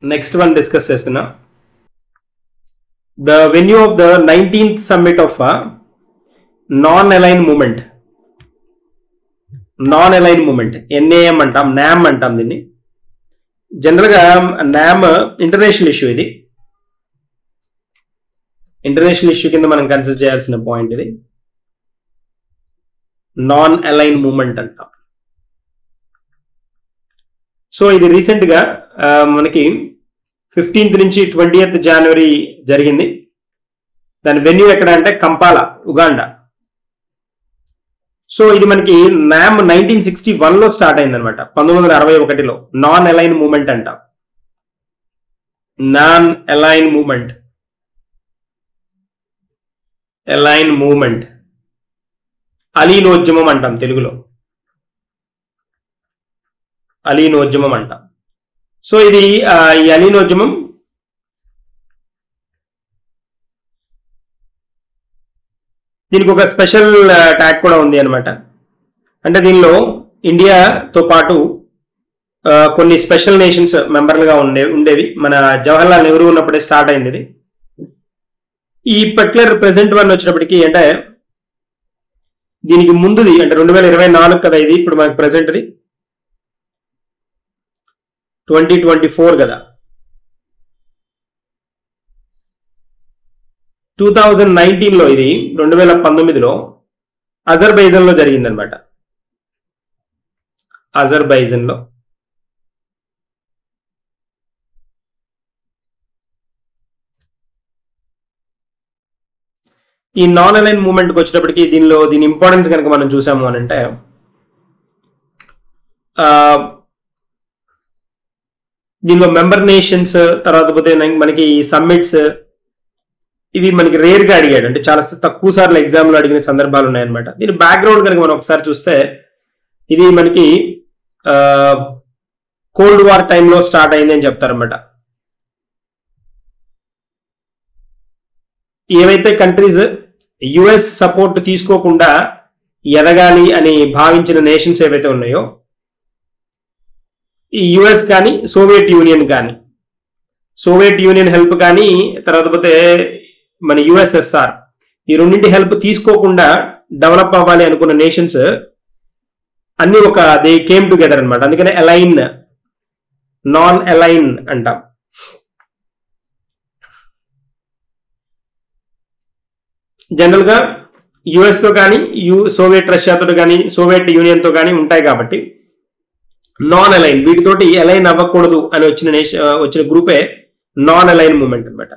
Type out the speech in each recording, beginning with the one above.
Next one discuss చేస్తున్నా. The venue of the 19th summit of non-aligned movement. Non-aligned movement NAM అంటాం, NAM అంటాం దీన్ని. జనరల్గా NAM international issue. ఇది international issue కింద మనం కన్సిడర్ చేయాల్సిన పాయింట్. ఇది నాన్ అలైన్ మూమెంట్ అంటాం. సో ఇది రీసెంట్ గా మనకి 15th నుంచి 20th జనవరి జరిగింది. దాని వెన్యూ ఎక్కడ అంటే కంపాలా, ఉగాండా. సో ఇది మనకి NAM 1961లో స్టార్ట్ అయింది అనమాట, 1961లో. నాన్ అలైన్ మూమెంట్ అంటాం, non align movement. Align movement అలీనోద్యమం అంటాం తెలుగులో, అలీనోద్యమం అంటాం. సో ఇది ఈ అలీనోద్యమం దీనికి ఒక స్పెషల్ ట్యాగ్ కూడా ఉంది అనమాట. అంటే దీనిలో ఇండియాతో పాటు కొన్ని స్పెషల్ నేషన్స్ మెంబర్లుగా ఉండేవి. మన జవహర్లాల్ నెహ్రూ ఉన్నప్పుడే స్టార్ట్ అయింది ఇది. ఈ పర్టికులర్ ప్రెసెంట్ వన్ వచ్చినప్పటికీ అంటే దీనికి ముందుది అంటే 2024 కదా ఇది. ఇప్పుడు మనకి ప్రెసెంట్ది 2024 కదా. 2019లో ఇది 2019లో అజర్బైజాన్లో జరిగిందనమాట. అజర్బైజాన్లో ఈ నాన్ అలైన్ మూవ్మెంట్కి వచ్చినప్పటికీ దీని ఇంపార్టెన్స్ కనుక మనం చూసాము అని అంటే దీనిలో మెంబర్ నేషన్స్, తర్వాత పోతే మనకి సమ్మిట్స్, ఇవి మనకి రేర్ గా అడిగాడు. అంటే చాలా తక్కువ సార్లు ఎగ్జామ్లో అడిగిన సందర్భాలు ఉన్నాయన్నమాట. దీని బ్యాక్గ్రౌండ్ కనుక మనం ఒకసారి చూస్తే ఇది మనకి కోల్డ్ వార్ టైంలో స్టార్ట్ అయింది అని చెప్తారన్నమాట. ఏవైతే కంట్రీస్ యుఎస్ సపోర్ట్ తీసుకోకుండా ఎదగాలి అని భావించిన నేషన్స్ ఏవైతే ఉన్నాయో, ఈ యుఎస్ కానీ సోవియట్ యూనియన్ కానీ, సోవియట్ యూనియన్ హెల్ప్ కానీ, తర్వాత పోతే మన యుఎస్ఎస్ఆర్, ఈ రెండింటి హెల్ప్ తీసుకోకుండా డెవలప్ అవ్వాలి అనుకున్న నేషన్స్ అన్ని దే కేమ్ టుగెదర్ అనమాట. అందుకనే అలైన్, నాన్ అలైన్ అంటాం. జనరల్ గా యుఎస్ తో కానీ, సోవియట్ రష్యాతో కానీ, సోవియట్ యూనియన్ తో కానీ ఉంటాయి కాబట్టి నాన్ అలైన్, వీటితోటి అలైన్ అవ్వకూడదు అని వచ్చిన గ్రూపే నాన్ అలైన్ మూవ్మెంట్ అనమాట.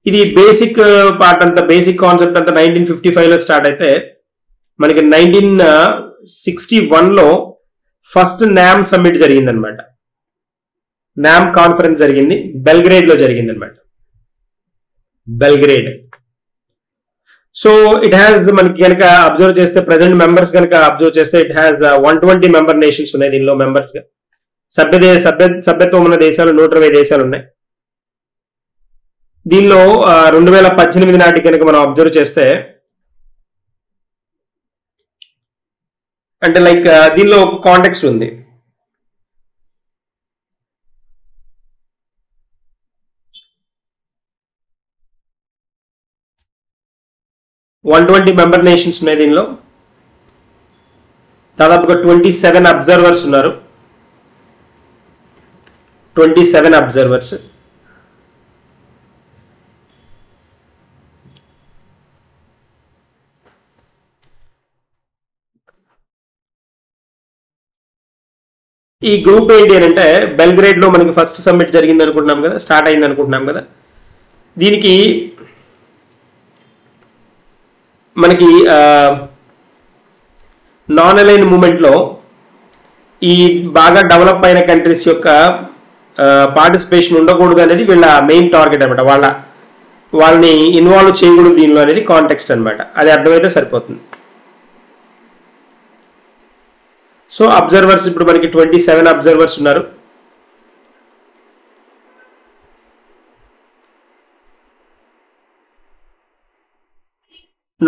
ఇది బేసిక్ పార్ట్ అంతా, బేసిక్ కాన్సెప్ట్ అంతా 1955లో స్టార్ట్ అయితే మనకి 1961లో ఫస్ట్ NAM సమ్మిట్ జరిగింది అనమాట. NAM కాన్ఫరెన్స్ జరిగింది, బెల్గ్రేడ్ లో జరిగింది అనమాట. బెల్గ్రేడ్. సో ఇట్ హ్యాస్ మనకి కనుక అబ్జర్వ్ చేస్తే ప్రెసెంట్ మెంబర్స్ కనుక అబ్జర్వ్ చేస్తే ఇట్ హ్యాస్ 120 మెంబర్ నేషన్స్ ఉన్నాయి దీనిలో. మెంబర్స్ గా సభ్యత్వం ఉన్న దేశాలు 120 దేశాలు ఉన్నాయి దీనిలో. 2018 నాటికి కనుక మనం అబ్జర్వ్ చేస్తే అంటే లైక్ దీనిలో ఒక కాంటెక్స్ట్ ఉంది. మెంబర్ నేషన్స్ ఉన్నాయి దీనిలో. దాదాపుగా 27 అబ్జర్వర్స్ ఉన్నారు. 27 అబ్జర్వర్స్. ఈ గ్రూప్ ఏంటి అని అంటే బెల్గ్రేడ్ లో మనకి ఫస్ట్ సమ్మిట్ జరిగింది అనుకుంటున్నాం కదా, స్టార్ట్ అయింది అనుకుంటున్నాం కదా. దీనికి మనకి నాన్ అలైన్ మూమెంట్ లో ఈ బాగా డెవలప్ అయిన కంట్రీస్ యొక్క పార్టిసిపేషన్ ఉండకూడదు అనేది వీళ్ళ మెయిన్ టార్గెట్ అనమాట. వాళ్ళని ఇన్వాల్వ్ చేయకూడదు దీనిలో అనేది కాంటెక్స్ట్ అనమాట. అది అర్థమైతే సరిపోతుంది. సో అబ్జర్వర్స్ ఇప్పుడు మనకి 27 అబ్జర్వర్స్ ఉన్నారు.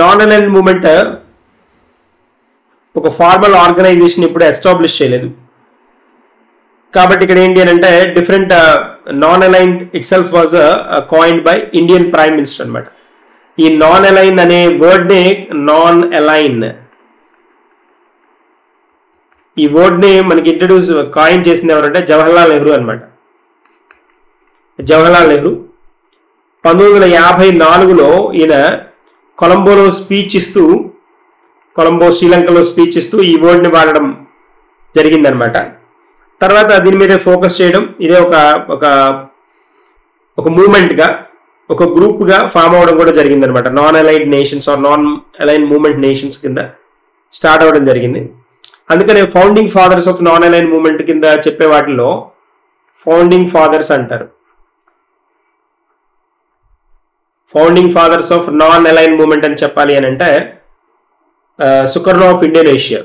నాన్ అలైన్ మూమెంట్ ఒక ఫార్మల్ ఆర్గనైజేషన్ ఇప్పుడు ఎస్టాబ్లిష్ చేయలేదు. కాబట్టి ఇక్కడ ఏంటి అని అంటే different non aligned it self was coined by Indian prime minister అనమాట. ఈ నాన్ అలైన్ అనే వర్డ్ నే నాన్ అలైన్ ఈ వర్డ్ ని మనకి ఇంట్రడ్యూస్ కాయిన్ చేసింది ఎవరంటే జవహర్లాల్ నెహ్రూ అనమాట. జవహర్లాల్ నెహ్రూ 1954లో ఈయన కొలంబోలో స్పీచ్ ఇస్తూ శ్రీలంకలో స్పీచ్ ఇస్తూ ఈ వర్డ్ ని వాడడం జరిగిందనమాట. తర్వాత దీని మీద ఫోకస్ చేయడం ఇదే ఒక మూవ్మెంట్ గా ఒక గ్రూప్ గా ఫామ్ అవడం కూడా జరిగిందనమాట. Non aligned nations or non align movement nations కింద స్టార్ట్ అవ్వడం జరిగింది. అందుకనే founding fathers of non align movement కింద చెప్పే వాటిలో ఫౌండింగ్ ఫాదర్స్ అంటారు. Founding fathers of non align movement అని చెప్పాలి అని అంటే సుకర్నో ఆఫ్ ఇండోనేషియా,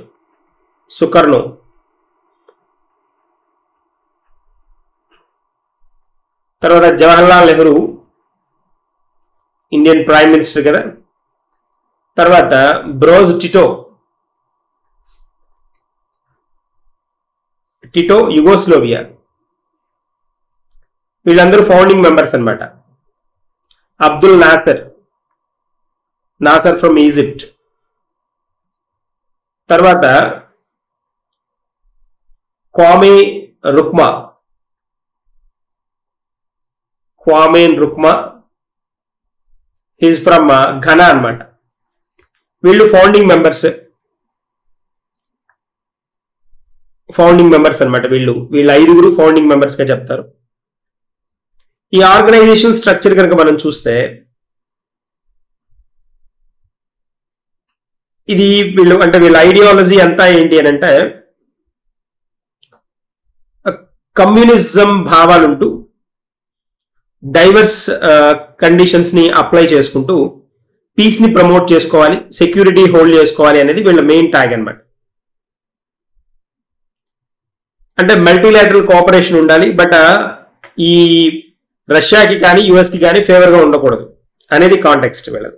సుకర్నో. తర్వాత Jawaharlal Nehru Indian prime minister కదా. తర్వాత బ్రోజ్ టిటో యుగోస్లోవియా, వీళ్ళందరూ ఫౌండింగ్ మెంబర్స్ అన్నమాట. Abdul Nasser from Egypt. తర్వాత Kwame Nkrumah is from Ghana అన్నమాట. వీళ్ళు ఫౌండింగ్ మెంబర్స్ అన్నమాట. వీళ్ళు 5 ఫౌండింగ్ మెంబర్స్ గా చెప్తారు. ఈ ఆర్గనైజేషన్ స్ట్రక్చర్ కనుక మనం చూస్తే ఇది వీళ్ళ ఐడియాలజీ అంతా ఏంటి అని అంటే కమ్యూనిజం భావాలుంటూ డైవర్స్ కండిషన్స్ ని అప్లై చేసుకుంటూ పీస్ ని ప్రమోట్ చేసుకోవాలి, సెక్యూరిటీ హోల్డ్ చేసుకోవాలి అనేది వీళ్ళ మెయిన్ ట్యాగ్ అన్నమాట. అంటే మల్టీలాటరల్ కోఆపరేషన్ ఉండాలి, బట్ ఈ రష్యాకి కానీ యుఎస్ కి కానీ ఫేవర్ గా ఉండకూడదు అనేది కాంటెక్స్ట్ వీళ్ళది.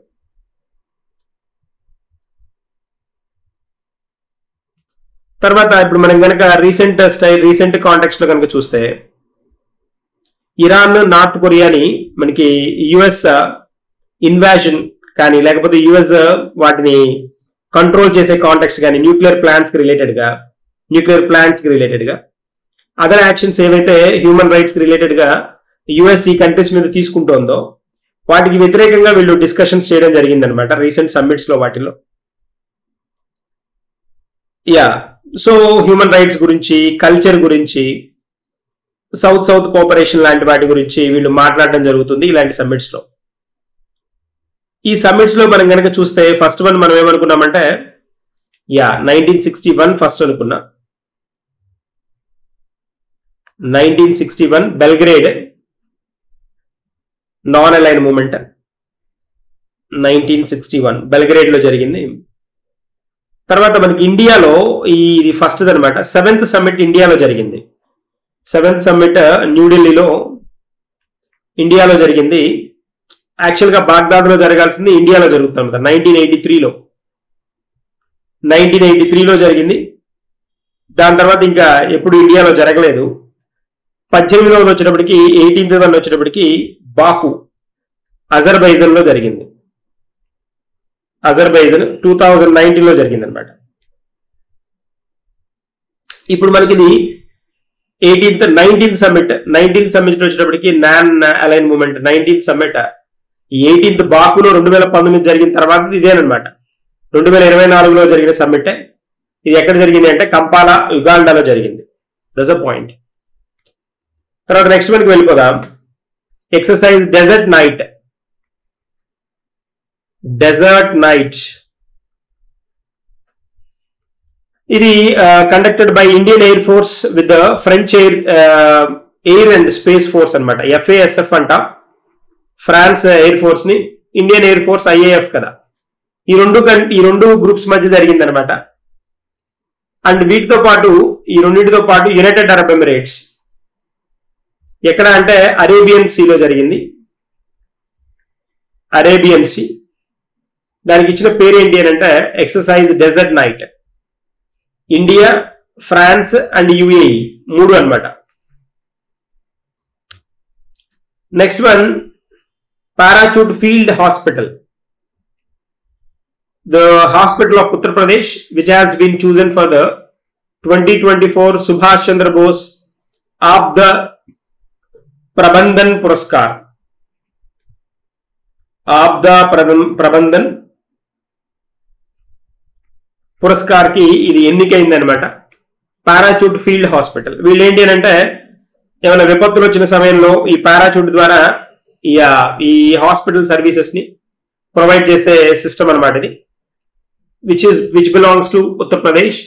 తర్వాత ఇప్పుడు మనం కనుక రీసెంట్ కాంటెక్స్ట్ లో కనుక చూస్తే ఇరాన్, నార్త్ కొరియాని మనకి యుఎస్ ఇన్వాజన్ కానీ లేకపోతే యుఎస్ వాటిని కంట్రోల్ చేసే కాంటెక్స్ట్ కానీ న్యూక్లియర్ ప్లాంట్స్ కి రిలేటెడ్ గా అదర్ యాక్షన్స్ ఏవైతే హ్యూమన్ రైట్స్ కి రిలేటెడ్ గా యుఎస్ ఈ కంట్రీస్ మీద తీసుకుంటోందో వాటికి వ్యతిరేకంగా వీళ్ళు డిస్కషన్స్ చేయడం జరిగిందనమాట రీసెంట్ సమ్మిట్స్ లో. వాటిలో సో హ్యూమన్ రైట్స్ గురించి, కల్చర్ గురించి, సౌత్ కోఆపరేషన్ లాంటి వాటి గురించి వీళ్ళు మాట్లాడడం జరుగుతుంది ఇలాంటి సమ్మిట్స్ లో. ఈ సమ్మిట్స్ లో మనం కనుక చూస్తే ఫస్ట్ వన్ మనం ఏమనుకున్నామంటే 1961 ఫస్ట్ అనుకున్నా. 1961 Belgrade non align movement 1961 Belgrade లో జరిగింది. తర్వాత మనకి ఇండియాలో ఇది ఫస్ట్ అనమాట. 7th సమ్మిట్ ఇండియాలో జరిగింది. 7th సమ్మిట్ న్యూఢిల్లీలో ఇండియాలో జరిగింది. యాక్చువల్ గా బాగ్దాద్ లో జరగాల్సింది ఇండియాలో జరుగుతుంది 1983లో జరిగింది. దాని తర్వాత ఇంకా ఎప్పుడు ఇండియాలో జరగలేదు. 18వ వచ్చేటప్పటికి 18th వచ్చేటప్పటికి బాకు అజర్బైజాన్ లో జరిగింది. 2019లో జరిగింది అనమాట. ఇప్పుడు మనకి ఇది 19th సమ్మిట్ వచ్చేటప్పటికి non align movement 19th summit. 18th బాకులో 2019 జరిగిన తర్వాత ఇదేనమాట. 2024లో జరిగిన సమ్మిట్. ఇది ఎక్కడ జరిగింది అంటే కంపాలా, యుగాండాలో జరిగింది. That's a point. తర్వాత నెక్స్ట్ మనకి వెళ్ళిపోదాం. Exercise desert night. ఇది conducted by Indian air force with the French air and space force అనమాట. FASF అంట ఫ్రాన్స్ ఎయిర్ ఫోర్స్ ని, ఇండియన్ ఎయిర్ ఫోర్స్ IAF కదా. ఈ రెండు గ్రూప్స్ మధ్య జరిగింది అనమాట. అండ్ వీటితో పాటు ఈ రెండింటితో పాటు యునైటెడ్ అరబ్ ఎమిరేట్స్ ఎక్కడ అంటే అరేబియన్ సీలో జరిగింది. అరేబియన్ సీ దానికి ఇచ్చిన పేరు ఏంటి అని అంటే exercise desert knight. India, France and UAE 3 అనమాట. Next one, Parachute Field Hospital. The hospital of Uttar Pradesh, which has been chosen for the 2024 Subhash Chandra Bose Aapda Prabandhan Puraskar. Aapda Prabandhan పురస్కార్ కి ఇది ఎన్నికైంది అనమాట. Parachute field hospital. వీళ్ళు ఏంటి అంటే ఏమైనా విపత్తులు వచ్చిన సమయంలో ఈ పారాచూట్ ద్వారా ఈ హాస్పిటల్ సర్వీసెస్ ని ప్రొవైడ్ చేసే సిస్టమ్ అనమాట ఇది. Which belongs to Uttar Pradesh.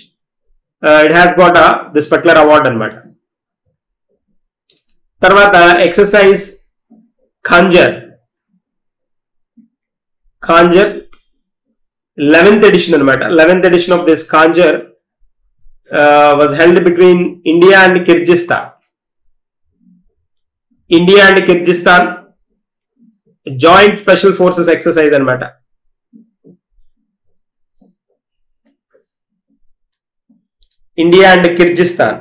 It has got this particular award అనమాట. తర్వాత ఎక్సర్సైజ్ ఖాంజర్ 11th edition అనమాట. 11th edition of this Khanjar was held between India and Kyrgyzstan. India and Kyrgyzstan joint special forces exercise అనమాట. India and Kyrgyzstan.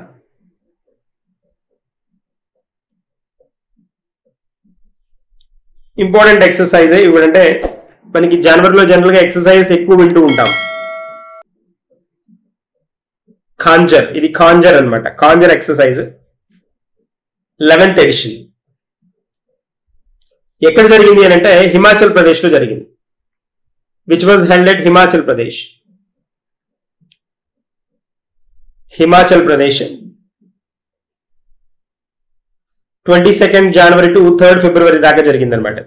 Important exercise ఇవ్వడంటే మనకి జనవరిలో general గా exercise ఎక్కువ వింటూ ఉంటాం. ఖాంజర్, ఇది ఖాంజర్ అనమాట. ఖాంజర్ ఎక్సర్సైజ్ 11th edition. ఎక్కడ జరిగింది అని అంటే హిమాచల్ ప్రదేశ్ లో జరిగింది. Which was held at Himachal Pradesh. Himachal Pradesh 22nd January to 3rd February దాకా జరిగింది అనమాట.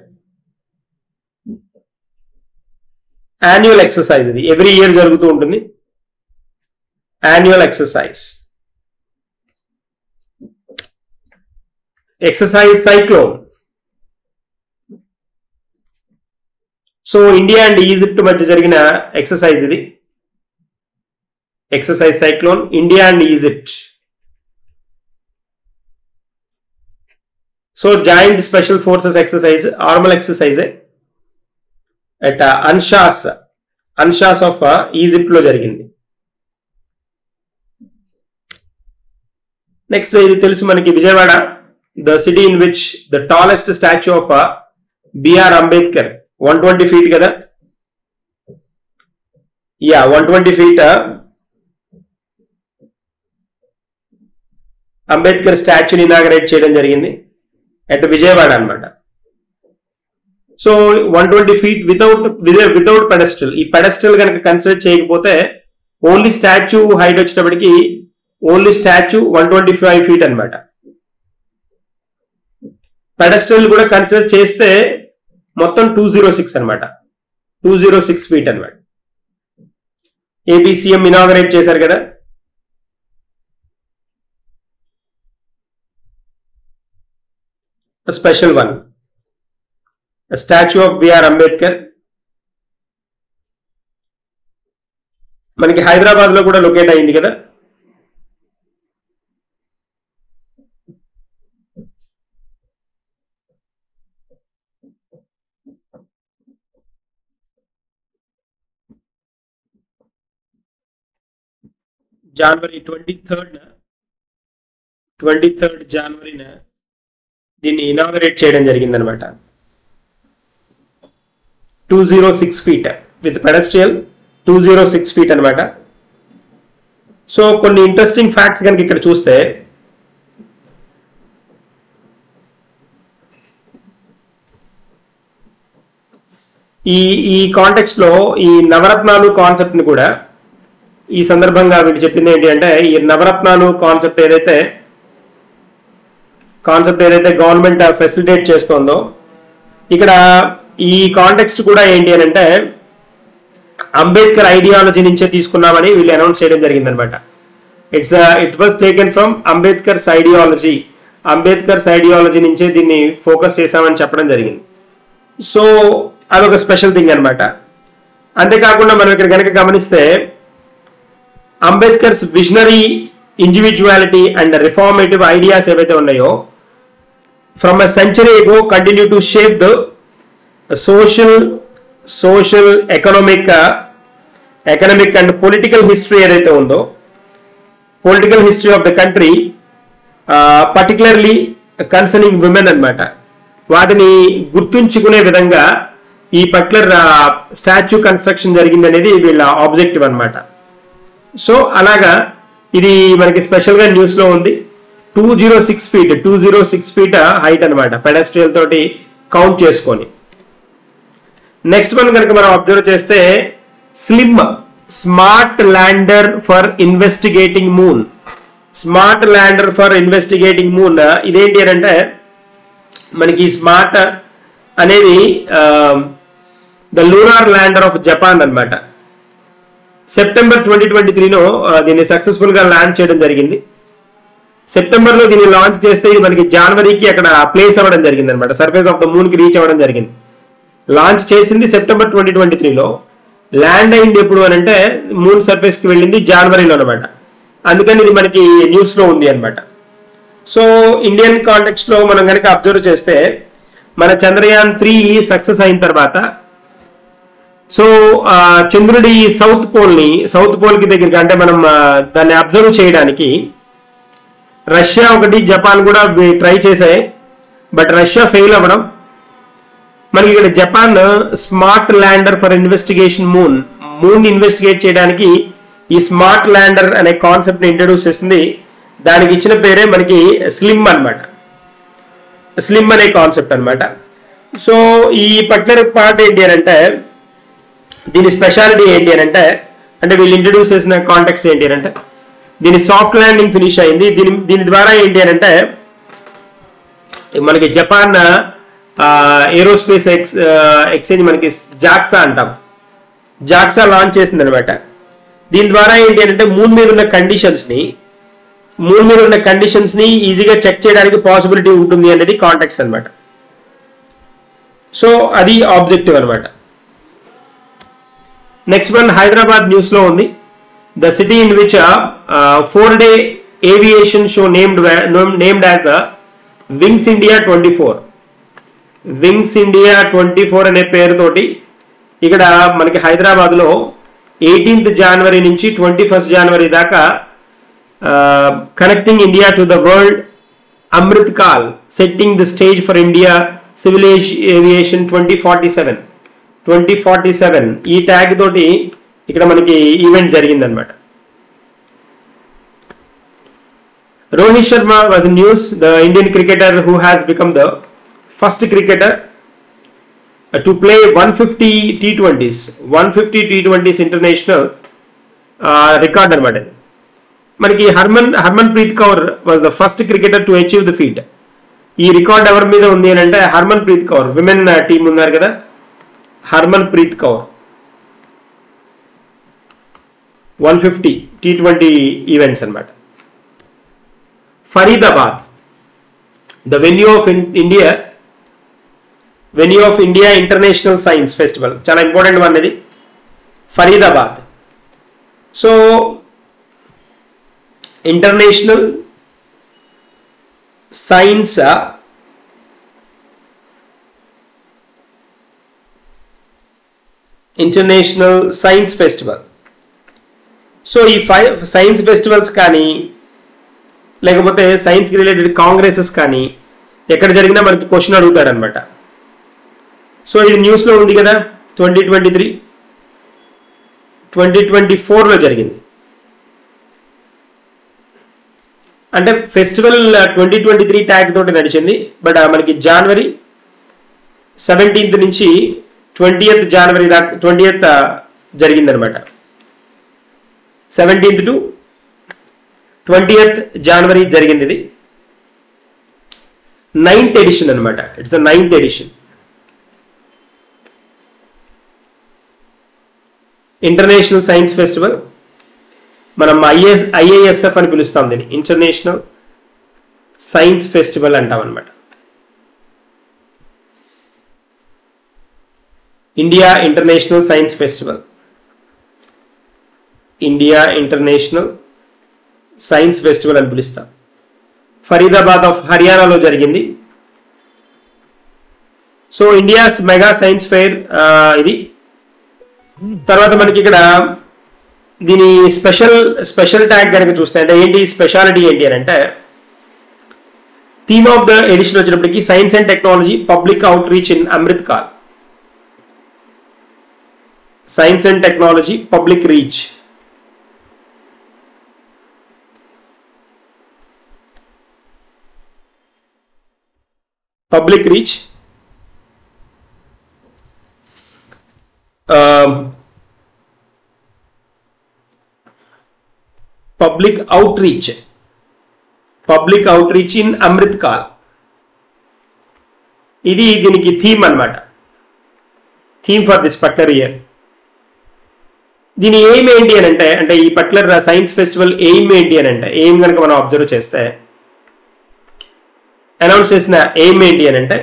యాన్యువల్ ఎక్సర్సైజ్ ఇది ఎవ్రీ ఇయర్ జరుగుతూ ఉంటుంది. Annual exercise. Exercise cyclone. So India and Egypt మధ్య జరిగిన ఎక్సర్సైజ్ ఇది. Exercise cyclone, India and Egypt. So joint special forces exercise, normal exercise at Anshas of Egypt లో జరిగింది. నెక్స్ట్ ఇది తెలుసు మనకి, Vijayawada, the city in which the tallest statue of BR Ambedkar 120 feet కదా. 120 feet Ambedkar స్టాచ్యూని inaugurate చేయడం జరిగింది అట్ విజయవాడ అనమాట. So 120 feet without pedestal. ఈ పెడెస్టల్ కనుక కన్సిడర్ చేయకపోతే ఓన్లీ స్టాచ్యూ హైట్ వచ్చేటప్పటికి ఓన్లీ స్టాచ్యూ 125 feet అనమాట. పెడెస్టల్ కూడా కన్సిడర్ చేస్తే మొత్తం 206 అనమాట. 206 feet అనమాట. ఏపీ సీఎం ఇనాగరేట్ చేశారు కదా. Special one, statue of BR Ambedkar. మనకి హైదరాబాద్ లో కూడా లొకేట్ అయింది కదా. జనవరి 23rd జనవరిన దీన్ని ఇనాగరేట్ చేయడం జరిగింది అనమాట. 206 feet విత్ పెడెస్ట్రియల్ 206 feet అనమాట. సో కొన్ని ఇంట్రెస్టింగ్ ఫ్యాక్ట్స్ కనుక ఇక్కడ చూస్తే, ఈ కాంటెక్స్ట్ లో ఈ నవరత్నాలు కాన్సెప్ట్ ని కూడా ఈ సందర్భంగా వీళ్ళు చెప్పింది ఏంటి అంటే, ఈ నవరత్నాలు కాన్సెప్ట్ ఏదైతే గవర్నమెంట్ ఫెసిలిటేట్ చేస్తోందో, ఇక్కడ ఈ కాంటెక్స్ట్ కూడా ఏంటి అని అంటే అంబేద్కర్ ఐడియాలజీ నుంచే తీసుకున్నామని వీళ్ళు అనౌన్స్ చేయడం జరిగింది అనమాట. It was taken from Ambedkar's ideology. Ambedkar's ideology నుంచే దీన్ని ఫోకస్ చేశామని చెప్పడం జరిగింది. సో అదొక స్పెషల్ థింగ్ అనమాట. అంతేకాకుండా మనం ఇక్కడ కనుక గమనిస్తే Ambedkar's visionary individuality and reformative ideas ఏవైతే ఉన్నాయో from a century ago continue to shape the social economic and political history ఏదైతే ఉందో, political history of the country, particularly concerning women అనమాట. వాటిని గుర్తుంచుకునే విధంగా ఈ పర్టికులర్ స్టాచ్యూ కన్స్ట్రక్షన్ జరిగింది అనేది వీళ్ళ ఆబ్జెక్టివ్ అన్నమాట. సో అలాగా ఇది మనకి స్పెషల్ గా న్యూస్ లో ఉంది. 206 ఫీట్ హైట్ అనమాట, పెడెస్ట్రియల్ తోటి కౌంట్ చేసుకొని. నెక్స్ట్ వన్ కనుక మనం అబ్జర్వ్ చేస్తే smart lander for investigating moon. Smart lander for investigating moon ఇదేంటి అని అంటే మనకి స్మార్ట్ అనేది the lunar lander of Japan అన్నమాట. సెప్టెంబర్ 2023లో దీన్ని సక్సెస్ఫుల్ గా లాంచ్ చేయడం జరిగింది. సెప్టెంబర్ లో దీన్ని లాంచ్ చేస్తే ఇది మనకి జనవరికి అక్కడ ప్లేస్ అవ్వడం జరిగింది అనమాట, సర్ఫేస్ ఆఫ్ ద మూన్ కి రీచ్ అవ్వడం జరిగింది. లాంచ్ చేసింది సెప్టెంబర్ 2023లో, ల్యాండ్ అయింది ఎప్పుడు అని అంటే మూన్ సర్ఫేస్ కి వెళ్ళింది జనవరిలో అనమాట. అందుకని ఇది మనకి న్యూస్ లో ఉంది అనమాట. సో ఇండియన్ కాంటెక్స్ట్ లో మనం కనుక అబ్జర్వ్ చేస్తే మన చంద్రయాన్ 3 సక్సెస్ అయిన తర్వాత సో చంద్రుడి సౌత్ పోల్ కి దగ్గరగా అంటే మనం దాన్ని అబ్జర్వ్ చేయడానికి రష్యా ఒకటి జపాన్ కూడా ట్రై చేశాయి. బట్ రష్యా ఫెయిల్ అవ్వడం, మనకి ఇక్కడ Japan smart lander for investigation moon investigate చేయడానికి ఈ స్మార్ట్ ల్యాండర్ అనే కాన్సెప్ట్ ని ఇంట్రడ్యూస్ చేసింది. దానికి ఇచ్చిన పేరే మనకి స్లిమ్ అన్నమాట, స్లిమ్ అనే కాన్సెప్ట్ అన్నమాట. సో ఈ పర్టికులర్ పార్ట్ ఏంటి అని అంటే దీని స్పెషాలిటీ ఏంటి అని అంటే వీళ్ళు ఇంట్రడ్యూస్ చేసిన కాంటెక్స్ట్ ఏంటి అని అంటే దీని సాఫ్ట్ ల్యాండింగ్ ఫినిష్ అయింది. దీని ద్వారా ఏంటి అని అంటే మనకి జపాన్ ఏరోస్పేస్ ఎక్స్చేంజ్ మనకి జాక్సా అంటాం, జాక్సా లాంచ్ చేసింది అనమాట. దీని ద్వారా ఏంటి అంటే మూన్ మీద ఉన్న కండిషన్స్ ని ఈజీగా చెక్ చేయడానికి పాసిబిలిటీ ఉంటుంది అనేది కాంటెక్స్ట్ అనమాట. సో అది ఆబ్జెక్టివ్ అనమాట. నెక్స్ట్ వన్ హైదరాబాద్ న్యూస్ లో ఉంది. The city in which 4-day aviation show named as wings India 24. Wings India 24 అనే పేరుతోటి ఇక్కడ మనకి హైదరాబాద్ లో 18th జనవరి నుంచి 21st జనవరి దాకా connecting India to the world Amrit call setting the stage for India civil aviation 2047 ఈ ట్యాగ్ తోటి ఇక్కడ మనకి ఈవెంట్ జరిగింది అనమాట. Rohit Sharma was news, the Indian cricketer who has become the first cricketer to play 150 T20s international record అనమాట. మనకి Harman Preet Kaur was the first cricketer to achieve the feet. ఈ record ఎవరి మీద ఉంది అని అంటే హర్మన్ ప్రీత్ కౌర్, విమెన్ టీం ఉన్నారు కదా, హర్మన్ ప్రీత్ కౌర్ 150 T20 ఈవెంట్స్ అనమాట. Faridabad the venue of India international science festival, చాలా ఇంపార్టెంట్ వన్ ఇది, Faridabad. So international science festival. So ఈ సైన్స్ ఫెస్టివల్స్ కానీ లేకపోతే సైన్స్ కి రిలేటెడ్ కాంగ్రెసెస్ కానీ ఎక్కడ జరిగినా మనకి క్వశ్చన్ అడుగుతాడు అనమాట. సో ఇది న్యూస్ లో ఉంది కదా, 2024లో జరిగింది. అంటే ఫెస్టివల్ 2023 ట్యాగ్ తోటి నడిచింది. బట్ మనకి జనవరి 17th నుంచి 20th జనవరి దాకా 20th జరిగింది అనమాట. 17th to 20th జనవరి జరిగింది. ఇది 9th ఎడిషన్ అనమాట. It's the 9th edition. International science festival, మనం IISF అని పిలుస్తాం దీన్ని, ఇంటర్నేషనల్ సైన్స్ ఫెస్టివల్ అంటాం అనమాట. India international science festival, India international science festival అని పిలుస్తాం. ఫరీదాబాద్ ఆఫ్ హర్యానాలో జరిగింది. So India's mega science fair ఇది. తర్వాత మనకి ఇక్కడ దీని స్పెషల్ ట్యాగ్ కనుక చూస్తే అంటే ఏంటి స్పెషాలిటీ ఏంటి అని అంటే థీమ్ ఆఫ్ ద ఎడిషన్ వచ్చినప్పటికీ science and technology public out reach in Amrit call. Science and technology public reach. Public reach public out reach. Public out reach in Amrit call. ఇది దీనికి థీమ్ అన్నమాట. Theme for this particular year. దీని aim ఏంటి అని అంటే ఈ particular science festival aim ఏంటి అని ఎయిమ్ కనుక మనం అబ్జర్వ్ చేస్తే అనౌన్స్ చేసిన ఎయిమ్ ఏంటి అని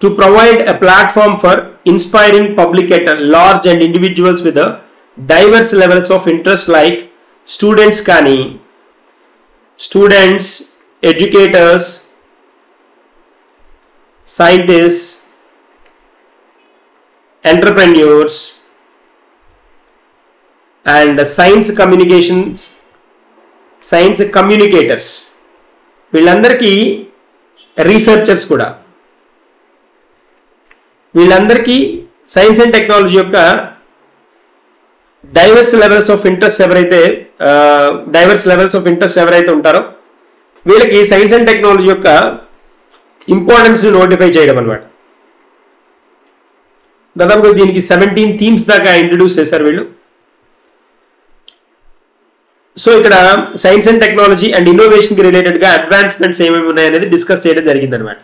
to provide a platform for inspiring public at large and individuals with diverse levels of interest like students కానీ, students, educators, scientists, entrepreneurs, and science communicators. వీళ్ళందరికీ రీసెర్చర్స్ కూడా, వీళ్ళందరికీ సైన్స్ అండ్ టెక్నాలజీ యొక్క diverse levels of interest ఎవరైతే ఉంటారో వీళ్ళకి science and technology యొక్క importance notify చేయడం అనమాట. దాదాపుగా దీనికి 17 థీమ్స్ దాకా ఇంట్రడ్యూస్ చేశారు వీళ్ళు. సో ఇక్కడ science and technology and innovation కి రిలేటెడ్ గా అడ్వాన్స్మెంట్స్ ఏమేమి ఉన్నాయనేది డిస్కస్ చేయడం జరిగింది అనమాట.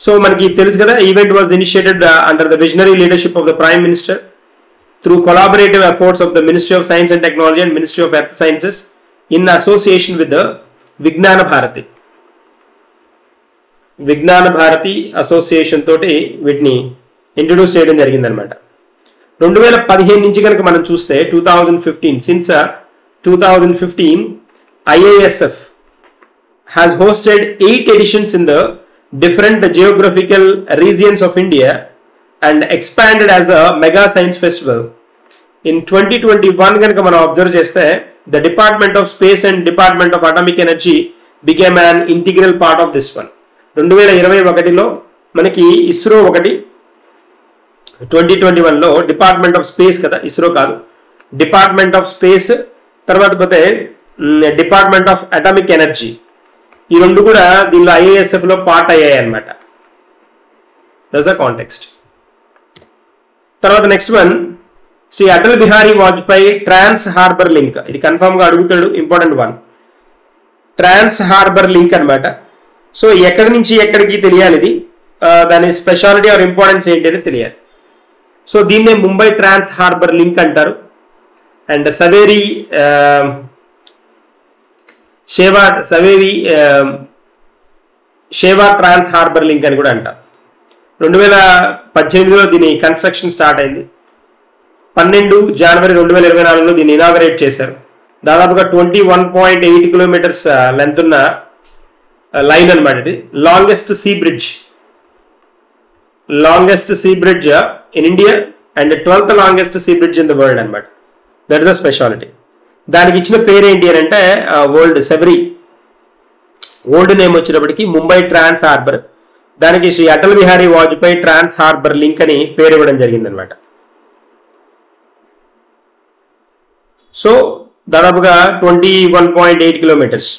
సో మనకి తెలుసు కదా, event was initiated under the visionary leadership of the prime minister through collaborative efforts of the ministry of science and technology and ministry of earth sciences in association with the విజ్ఞాన భారతి. విజ్ఞాన Bharati association తోటి వీటిని introduce చేయడం జరిగింది అనమాట. 2015 నుంచి కనుక మనం చూస్తే 2015 since 2015 IISF has hosted 8 editions in the different geographical regions of India and expanded as a mega science festival. In 2021 కనుక మనం అబ్జర్వ్ చేస్తే the Department of Space and Department of Atomic Energy became an integral part of this one. 2021లో మనకి ఇస్రో ఒకటి, 2021లో department of space కదా, ఇస్రో కాదు, department of space, తర్వాత పోతే department of atomic energy, ఈ రెండు కూడా దీనిలో IISF లో పార్ట్ అయ్యాయి అనమాట. That's the context. తర్వాత next one, Shri Atal Bihari Vajpayee trans harbour link. ఇది కన్ఫర్మ్ గా అడుగుతాడు, important one. Trans harbour link అనమాట. సో ఎక్కడి నుంచి ఎక్కడికి తెలియాలి, ఇది దాని స్పెషాలిటీ ఆర్ ఇంపార్టెన్స్ ఏంటి అని తెలియాలి. సో దీన్నే ముంబై ట్రాన్స్ హార్బర్ లింక్ అంటారు. అండ్ షేవా ట్రాన్స్ హార్బర్ లింక్ అని కూడా అంటారు. 2018లో దీని కన్స్ట్రక్షన్ స్టార్ట్ అయింది. 12 జనవరి 2024లో దీన్ని ఇనాగరేట్ చేశారు. దాదాపుగా 21.8 కిలోమీటర్స్ లెంత్ ఉన్న లైన్ అనమాట. ఇది longest sea bridge in India and 12th longest sea bridge in the world అనమాట. That is the speciality. దానికి ఇచ్చిన పేరు ఏంటి అని అంటే ఓల్డ్ నేమ్ వచ్చినప్పటికీ ముంబై ట్రాన్స్ హార్బర్, దానికి Shri Atal Bihari Vajpayee trans harbour link అని పేరు ఇవ్వడం జరిగింది అనమాట. సో దాదాపుగా 21.8 కిలోమీటర్స్.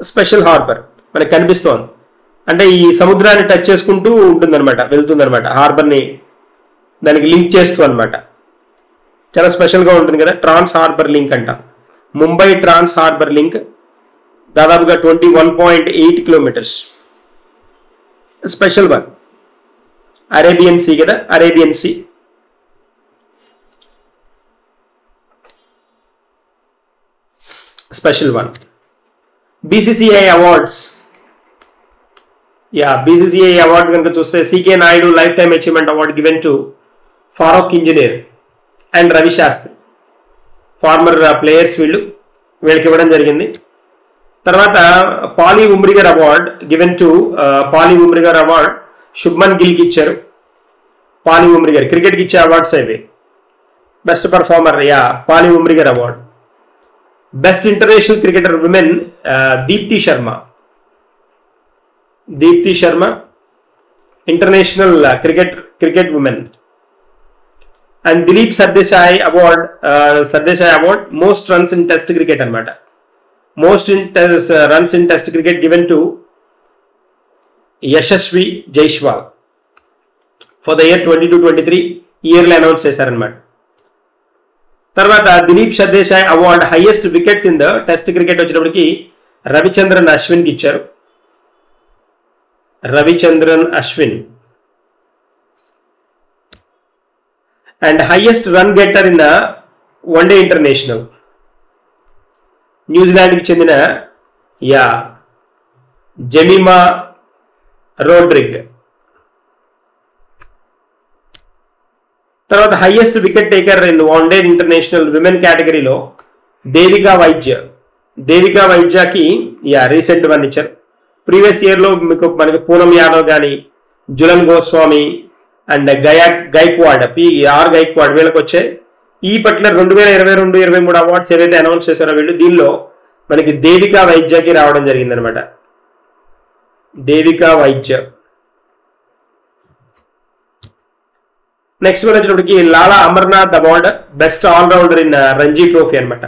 స్పెషల్ హార్బర్ మనకు కనిపిస్తోంది, అంటే ఈ సముద్రాన్ని టచ్ చేసుకుంటూ ఉంటుందన్నమాట, వెళ్తుందన్నమాట హార్బర్ని దానికి లింక్ చేస్తూ అనమాట. చాలా స్పెషల్గా ఉంటుంది కదా, ట్రాన్స్ హార్బర్ లింక్ అంట. ముంబై ట్రాన్స్ హార్బర్ లింక్ దాదాపుగా 21.8 kilometres. Special one. Arabian sea కదా, Arabian sea. Special one. BCCI awards. BCCI awards కనుక చూస్తే CK Naidu lifetime achievement award given to Farokh Engineer and Ravi Shastri, former players వీళ్ళకి ఇవ్వడం జరిగింది. తర్వాత Polly Umrigar award given to Shubman గిల్కి ఇచ్చారు. పాలి ఉమ్రి గారు, క్రికెట్కి ఇచ్చే అవార్డ్స్ అవి. బెస్ట్ పర్ఫార్మర్ పాలి ఉమ్రి గారు award. Best international cricketer women Deepti Sharma international cricket women. And Dilip Sardesai award most runs in test cricket అనమాట. Most runs in test cricket given to Yashasvi Jaiswal for the year 22-23 ఇయర్లో అనౌన్స్ చేశారనమాట. తర్వాత Dilip Sardesai award highest wickets in the test cricket వచ్చినప్పటికి రవిచంద్రన్ అశ్విన్కి ఇచ్చారు. And highest run getter in one day international న్యూజిలాండ్కి చెందిన జెమిమా రోడ్రిగ్. తర్వాత highest wicket taker in one day international women కేటగిరీలో దేవికా వైద్యకి రీసెంట్ వన్ ఇచ్చారు. ప్రీవియస్ ఇయర్లో మనకి పూనం యాదవ్ కానీ, జులన్ గోస్వామి అండ్ గైక్వాడ్ వీళ్ళకి వచ్చాయి. ఈ పర్టికులర్ 2022-23 అవార్డ్స్ ఏవైతే అనౌన్స్ చేశారో వీళ్ళు, దీనిలో మనకి దేవికా వైద్యకి రావడం జరిగింది అనమాట. దేవికా వైద్య. నెక్స్ట్ వన్ వచ్చినప్పటికి Lala Amarnath award best allrounder in Ranji trophy అనమాట.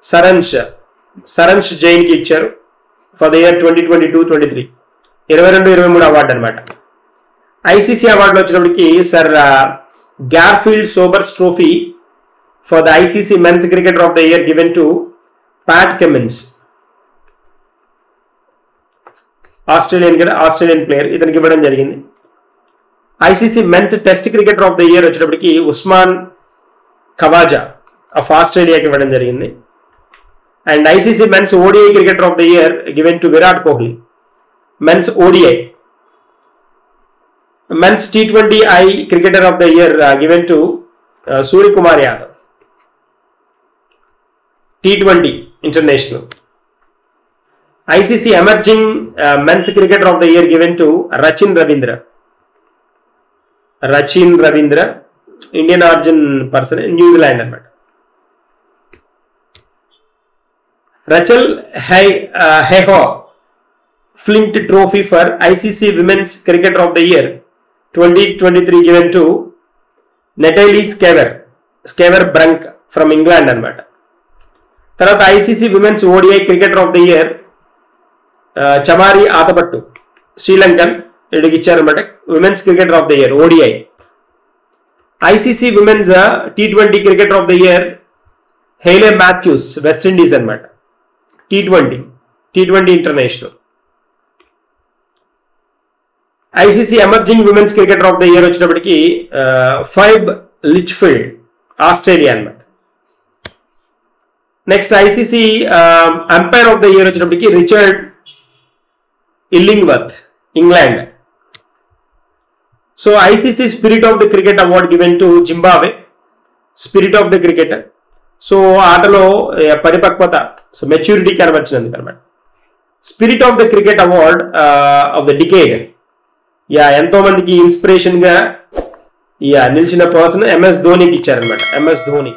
సరంజ్ జైన్ కి ఇచ్చారు ఫర్ ద ఇయర్ 2022-23 22-23 అవార్డు అనమాట. ఐసీసీ అవార్డులో వచ్చినప్పటికి sir Garfield Sobers trophy for the ICC men's cricketer of the year given to Pat Cummins. Australian player, ఇతనికి ఇవ్వడం జరిగింది. ICC men's test cricketer of the year వచ్చేటప్పటికి ఉస్మాన్ ఖవాజా ఆఫ్ ఆస్ట్రేలియాకి ఇవ్వడం జరిగింది. And ICC men's ODI cricketer of the year given to Virat Kohli. Men's ODI. Men's T20I cricketer of the year given to Suryakumar Yadav. T20 international. ICC emerging men's cricketer of the year given to Rachin Ravindra Indian origin person, న్యూజిలాండ్ Zealand. Rachael Heyhoe Flint trophy for ICC women's cricketer of the year 2023 given to Natalie Sciver Brunt from England అనమాట. తర్వాత ICC women's ODI cricketer of the year Chamari Athapaththu Sri Lankan వీడికి ఇచ్చారనమాట. Women's cricketer of the year ODI. ICC women's T20 cricketer of the year Hayley Matthews West Indies అనమాట. T20 international. ICC emerging women's cricketer of the year వచ్చినప్పటికీ Phoebe Litchfield Australia అనమాట. Next ICC umpire of the year వచ్చినప్పటికీ Richard Illingworth England. So ICC spirit of the cricket award given to Zimbabwe. Spirit of the cricketer, so ఆటలో పరిపక్వత, so maturity కనబరిచినందుకు అనమాట. Spirit of the cricket award of the decade, ఎంతో మందికి inspiration గా నిలిచిన person MS ధోనికి ఇచ్చారనమాట. MS Dhoni.